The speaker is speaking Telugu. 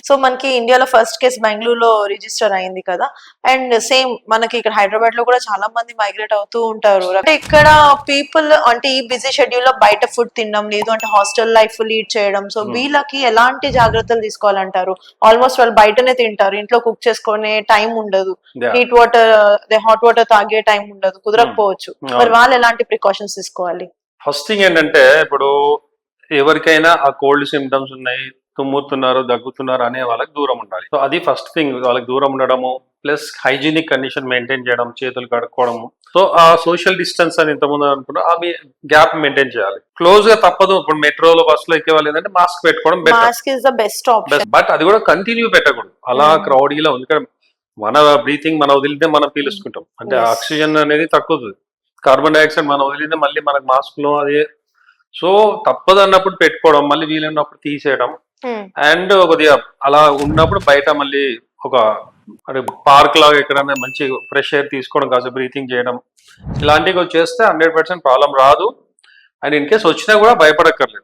సో మనకి ఇండియాలో ఫస్ట్ కేసు బెంగళూరులో రిజిస్టర్ అయింది కదా. అండ్ సేమ్ మనకి ఇక్కడ హైదరాబాద్ లో కూడా చాలా మంది మైగ్రేట్ అవుతూ ఉంటారు. అంటే ఇక్కడ పీపుల్ అంటే ఈ బిజీ షెడ్యూల్ లో బయట ఫుడ్ తినడం లేదు అంటే హాస్టల్ లైఫ్ లీడ్ చేయడం. సో వీళ్ళకి ఎలాంటి జాగ్రత్తలు తీసుకోవాలంటారు? ఆల్మోస్ట్ వాళ్ళు బయటనే తింటారు, ఇంట్లో కుక్ చేసుకునే టైం ఉండదు, హీట్ వాటర్ హాట్ వాటర్ తాగే టైం ఉండదు, కుదరకపోవచ్చు. మరి వాళ్ళు ఎలాంటి ప్రికాషన్స్ తీసుకోవాలి? ఫస్ట్ థింగ్ ఏంటంటే, ఇప్పుడు ఎవరికైనా ఆ కోల్డ్ సిమ్టమ్స్ ఉన్నాయి, తుమ్ముతున్నారు, దగ్గుతున్నారు అనే వాళ్ళకి దూరం ఉండాలి. సో అది ఫస్ట్ థింగ్, వాళ్ళకి దూరం ఉండడము, ప్లస్ హైజీనిక్ కండిషన్ మెయింటైన్ చేయడం, చేతులు కడుక్కోవడము. సో ఆ సోషల్ డిస్టెన్స్ అని ఇంతకుముందు అనుకున్నా, ఆ గ్యాప్ మెయింటైన్ చేయాలి. క్లోజ్ గా తప్పదు. ఇప్పుడు మెట్రోలో బస్సులో ఎక్కే వాళ్ళు ఏంటంటే మాస్క్ పెట్టుకోవడం బెస్ట్. బట్ అది కూడా కంటిన్యూ పెట్టకూడదు అలా క్రౌడీలో. ఎందుకంటే మన బ్రీతింగ్ మనం వదిలితే మనం పీలుసుకుంటాం, అంటే ఆక్సిజన్ అనేది తక్కువ, కార్బన్ డైఆక్సైడ్ మనం వదిలితే మళ్ళీ మనకు మాస్క్ లో అదే. సో తప్పదు అన్నప్పుడు పెట్టుకోవడం, మళ్ళీ వీలైనప్పుడు తీసేయడం. అండ్ కొద్దిగా అలా ఉన్నప్పుడు బయట మళ్ళీ ఒక అంటే పార్క్ లాగా ఎక్కడైనా మంచి ఫ్రెష్ ఎయిర్ తీసుకోవడం, కాస్త బ్రీతింగ్ చేయడం, ఇలాంటివి చేస్తే 100% ప్రాబ్లం రాదు. అండ్ ఇన్ కేస్ వచ్చినా కూడా భయపడక్కర్లేదు.